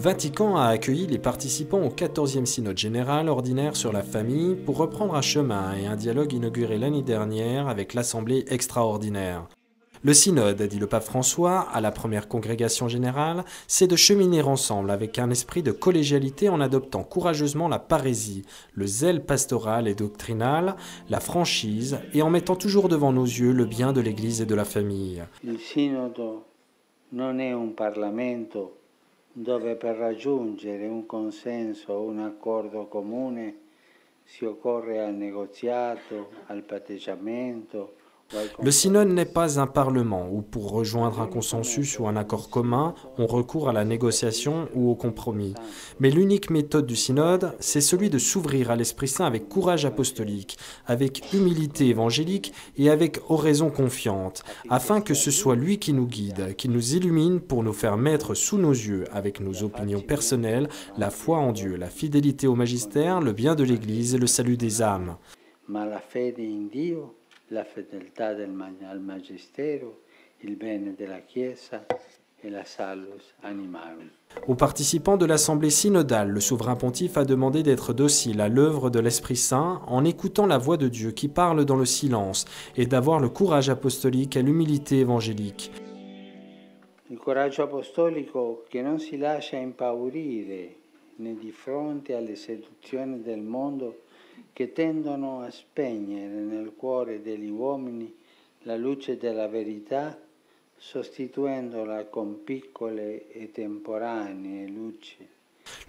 Vatican a accueilli les participants au 14e synode général ordinaire sur la famille pour reprendre un chemin et un dialogue inauguré l'année dernière avec l'Assemblée extraordinaire. Le synode, dit le pape François, à la première congrégation générale, c'est de cheminer ensemble avec un esprit de collégialité en adoptant courageusement la parésie, le zèle pastoral et doctrinal, la franchise et en mettant toujours devant nos yeux le bien de l'Église et de la famille. Il sinodo non è un Parlamento dove per raggiungere un consenso o un accordo comune si occorre al negoziato, al patteggiamento. Le synode n'est pas un parlement où pour rejoindre un consensus ou un accord commun, on recourt à la négociation ou au compromis. Mais l'unique méthode du synode, c'est celui de s'ouvrir à l'Esprit Saint avec courage apostolique, avec humilité évangélique et avec oraison confiante, afin que ce soit lui qui nous guide, qui nous illumine pour nous faire mettre sous nos yeux, avec nos opinions personnelles, la foi en Dieu, la fidélité au magistère, le bien de l'Église et le salut des âmes. La fedeltà al Magistero, il bene della Chiesa e la salus animarum. Aux participants de l'Assemblée synodale, le souverain pontife a demandé d'être docile à l'œuvre de l'Esprit Saint en écoutant la voix de Dieu qui parle dans le silence et d'avoir le courage apostolique et l'humilité évangélique. Il coraggio apostolico che non si lascia impaurire né di fronte alle seduzioni del mondo che tendono a spegnere nel cuore degli uomini la luce della verità, sostituendola con piccole e temporanee luci.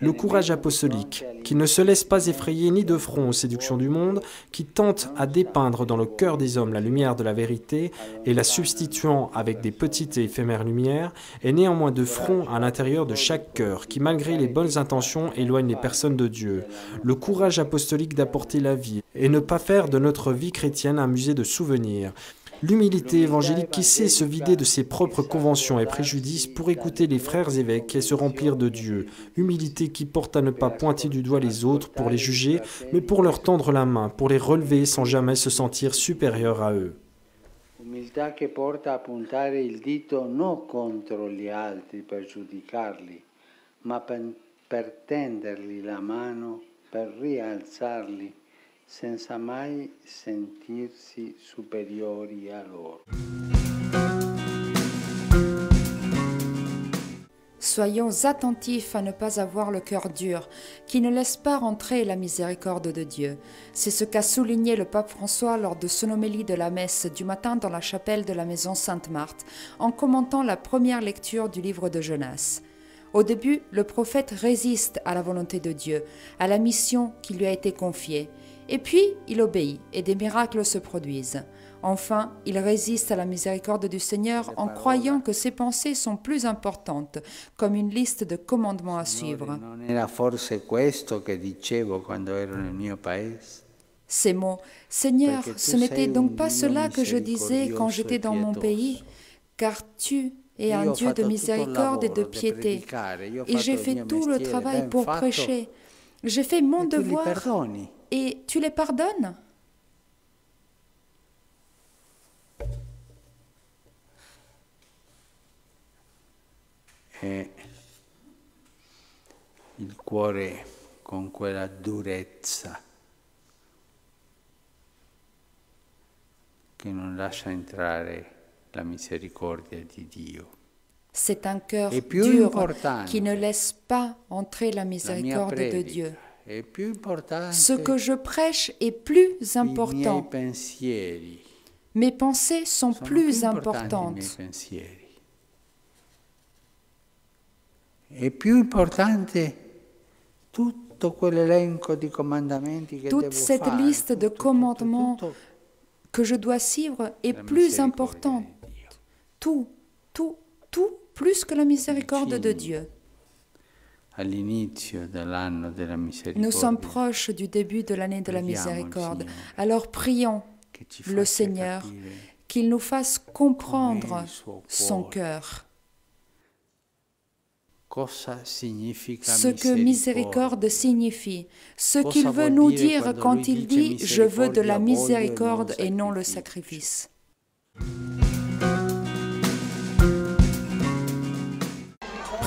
Le courage apostolique, qui ne se laisse pas effrayer ni de front aux séductions du monde, qui tente à dépeindre dans le cœur des hommes la lumière de la vérité et la substituant avec des petites et éphémères lumières, est néanmoins de front à l'intérieur de chaque cœur, qui malgré les bonnes intentions éloigne les personnes de Dieu. Le courage apostolique d'apporter la vie et ne pas faire de notre vie chrétienne un musée de souvenirs. L'humilité évangélique qui sait se vider de ses propres conventions et préjudices pour écouter les frères évêques et se remplir de Dieu. Humilité qui porte à ne pas pointer du doigt les autres pour les juger, mais pour leur tendre la main, pour les relever sans jamais se sentir supérieur à eux. Umiltà che porta a puntare il dito non contro gli altri per giudicarli, ma per tendergli la mano, per rialzarli, senza mai sentirsi superiori a loro. Soyons attentifs à ne pas avoir le cœur dur, qui ne laisse pas rentrer la miséricorde de Dieu. C'est ce qu'a souligné le pape François lors de son homélie de la messe du matin dans la chapelle de la maison Sainte-Marthe, en commentant la première lecture du livre de Jonas. Au début, le prophète résiste à la volonté de Dieu, à la mission qui lui a été confiée. Et puis, il obéit et des miracles se produisent. Enfin, il résiste à la miséricorde du Seigneur en croyant que ses pensées sont plus importantes, comme une liste de commandements à suivre. Ces mots, « Seigneur, ce n'était donc pas cela que je disais quand j'étais dans mon pays, car tu es un Dieu de miséricorde et de piété, et j'ai fait tout le travail pour prêcher. J'ai fait mon devoir. Et tu les pardonnes ?» E il cuore con quella durezza che non lascia entrare la misericordia di Dio. C'est un cœur dur qui ne laisse pas entrer la miséricorde de Dieu. Ce que je prêche est plus important. Mes pensées sont plus importantes. Toute cette liste de commandements que je dois suivre est plus importante. Tout, plus que la miséricorde de Dieu. Nous sommes proches du début de l'année de la miséricorde. Alors prions le Seigneur qu'il nous fasse comprendre son cœur. Ce que miséricorde signifie, ce qu'il veut nous dire quand il dit « Je veux de la miséricorde et non le sacrifice ».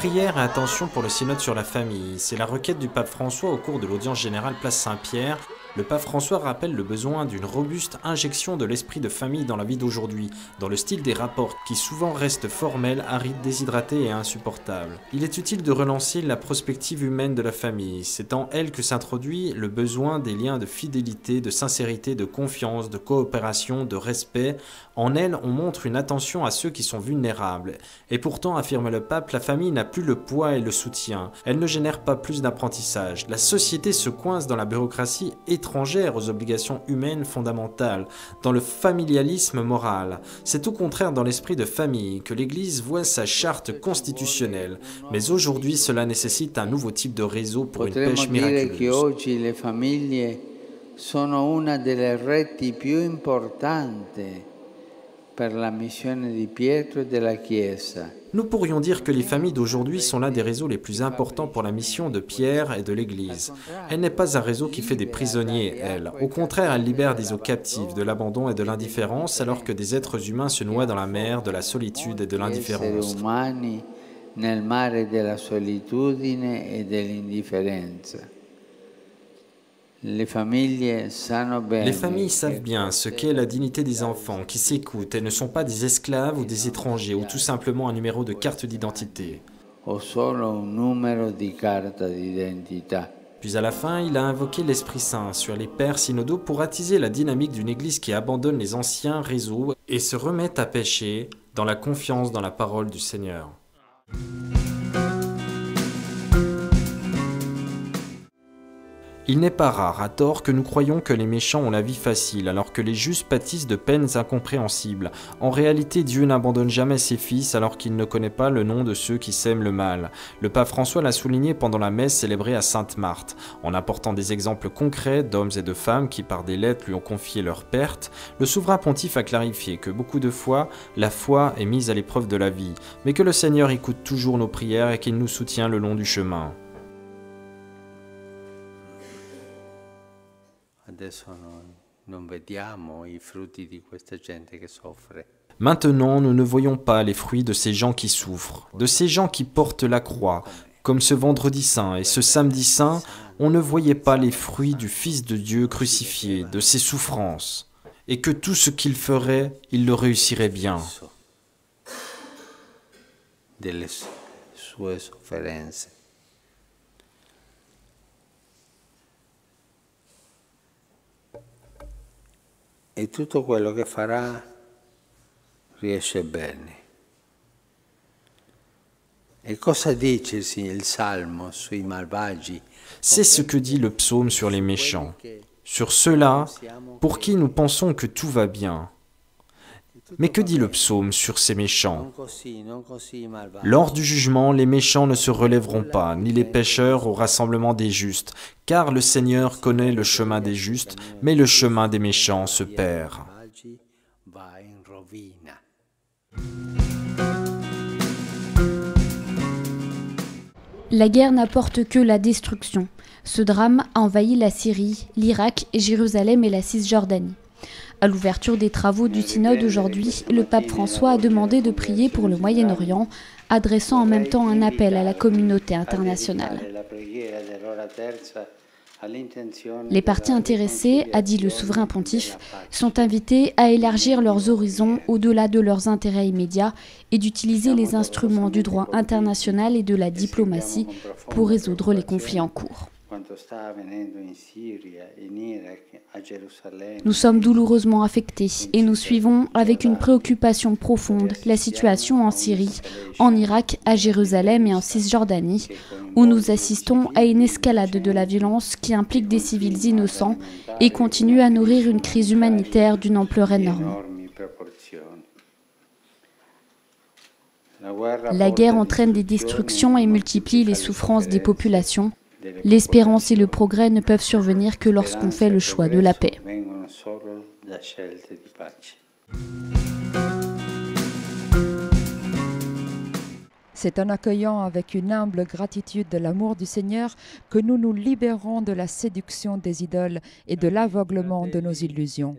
Prière et attention pour le synode sur la famille. C'est la requête du pape François au cours de l'audience générale Place Saint-Pierre. Le pape François rappelle le besoin d'une robuste injection de l'esprit de famille dans la vie d'aujourd'hui, dans le style des rapports qui souvent restent formels, arides, déshydratés et insupportables. Il est utile de relancer la prospective humaine de la famille. C'est en elle que s'introduit le besoin des liens de fidélité, de sincérité, de confiance, de coopération, de respect. En elle, on montre une attention à ceux qui sont vulnérables. Et pourtant, affirme le pape, la famille n'a plus le poids et le soutien. Elle ne génère pas plus d'apprentissage. La société se coince dans la bureaucratie étrangère aux obligations humaines fondamentales, dans le familialisme moral. C'est au contraire dans l'esprit de famille que l'Église voit sa charte constitutionnelle. Mais aujourd'hui, cela nécessite un nouveau type de réseau pour une pêche miraculeuse. Le famiglie sono una delle reti più importanti per la missione di Pietro e della Chiesa. Nous pourrions dire que les familles d'aujourd'hui sont l'un des réseaux les plus importants pour la mission de Pierre et de l'Église. Elle n'est pas un réseau qui fait des prisonniers, elle. Au contraire, elle libère des eaux captives, de l'abandon et de l'indifférence, alors que des êtres humains se noient dans la mer de la solitude et de l'indifférence. Nel mare della solitudine e dell'indifferenza. Les familles savent bien ce qu'est la dignité des enfants, qui s'écoutent et ne sont pas des esclaves ou des étrangers, ou tout simplement un numéro de carte d'identité. Puis à la fin, il a invoqué l'Esprit Saint sur les pères synodaux pour attiser la dynamique d'une Église qui abandonne les anciens réseaux et se remet à pécher dans la confiance dans la parole du Seigneur. Il n'est pas rare, à tort, que nous croyons que les méchants ont la vie facile, alors que les justes pâtissent de peines incompréhensibles. En réalité, Dieu n'abandonne jamais ses fils, alors qu'il ne connaît pas le nom de ceux qui sèment le mal. Le pape François l'a souligné pendant la messe célébrée à Sainte-Marthe. En apportant des exemples concrets d'hommes et de femmes qui, par des lettres, lui ont confié leurs pertes, le souverain pontife a clarifié que beaucoup de fois, la foi est mise à l'épreuve de la vie, mais que le Seigneur écoute toujours nos prières et qu'il nous soutient le long du chemin. Maintenant, nous ne voyons pas les fruits de ces gens qui souffrent, de ces gens qui portent la croix. Comme ce vendredi saint et ce samedi saint, on ne voyait pas les fruits du Fils de Dieu crucifié, de ses souffrances, et que tout ce qu'il ferait, il le réussirait bien. E tutto quello che farà riesce bene. E cosa dice il Salmo sui malvagi? C'est ce que dit le psaume sur les méchants, sur ceux-là pour qui nous pensons que tout va bien. Mais que dit le psaume sur ces méchants? Lors du jugement, les méchants ne se relèveront pas, ni les pécheurs au rassemblement des justes, car le Seigneur connaît le chemin des justes, mais le chemin des méchants se perd. La guerre n'apporte que la destruction. Ce drame a envahi la Syrie, l'Irak, Jérusalem et la Cisjordanie. À l'ouverture des travaux du synode aujourd'hui, le pape François a demandé de prier pour le Moyen-Orient, adressant en même temps un appel à la communauté internationale. Les parties intéressées, a dit le souverain pontife, sont invitées à élargir leurs horizons au-delà de leurs intérêts immédiats et d'utiliser les instruments du droit international et de la diplomatie pour résoudre les conflits en cours. Nous sommes douloureusement affectés et nous suivons avec une préoccupation profonde la situation en Syrie, en Irak, à Jérusalem et en Cisjordanie, où nous assistons à une escalade de la violence qui implique des civils innocents et continue à nourrir une crise humanitaire d'une ampleur énorme. La guerre entraîne des destructions et multiplie les souffrances des populations. L'espérance et le progrès ne peuvent survenir que lorsqu'on fait le choix de la paix. C'est en accueillant avec une humble gratitude de l'amour du Seigneur que nous nous libérons de la séduction des idoles et de l'aveuglement de nos illusions.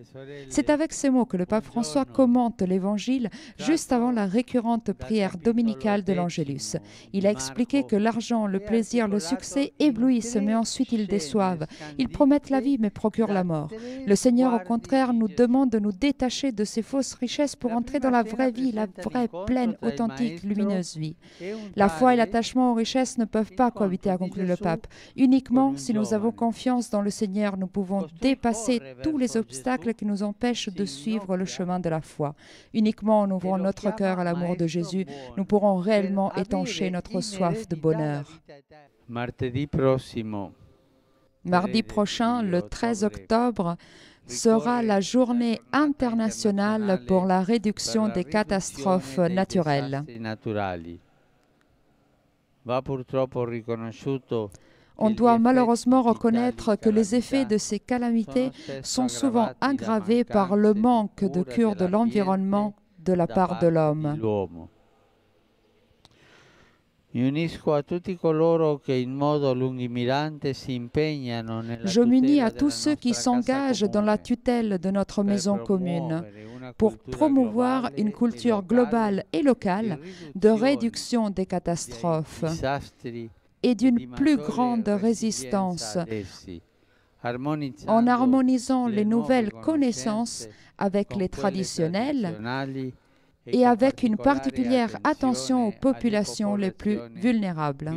C'est avec ces mots que le pape François commente l'Évangile juste avant la récurrente prière dominicale de l'Angélus. Il a expliqué que l'argent, le plaisir, le succès éblouissent, mais ensuite ils déçoivent. Ils promettent la vie, mais procurent la mort. Le Seigneur, au contraire, nous demande de nous détacher de ces fausses richesses pour entrer dans la vraie vie, la vraie, pleine, authentique, lumineuse vie. La foi et l'attachement aux richesses ne peuvent pas cohabiter, a conclu le pape. Uniquement si nous avons confiance dans le Seigneur, nous pouvons dépasser tous les obstacles qui nous empêchent de suivre le chemin de la foi. Uniquement en ouvrant notre cœur à l'amour de Jésus, nous pourrons réellement étancher notre soif de bonheur. Mardi prochain, le 13 octobre, sera la journée internationale pour la réduction des catastrophes naturelles. On doit malheureusement reconnaître que les effets de ces calamités sont souvent aggravés par le manque de cure de l'environnement de la part de l'homme. Je m'unis à tous ceux qui s'engagent dans la tutelle de notre maison commune pour promouvoir une culture globale et locale de réduction des catastrophes et d'une plus grande résistance en harmonisant les nouvelles connaissances avec les traditionnelles et avec une particulière attention aux populations les plus vulnérables.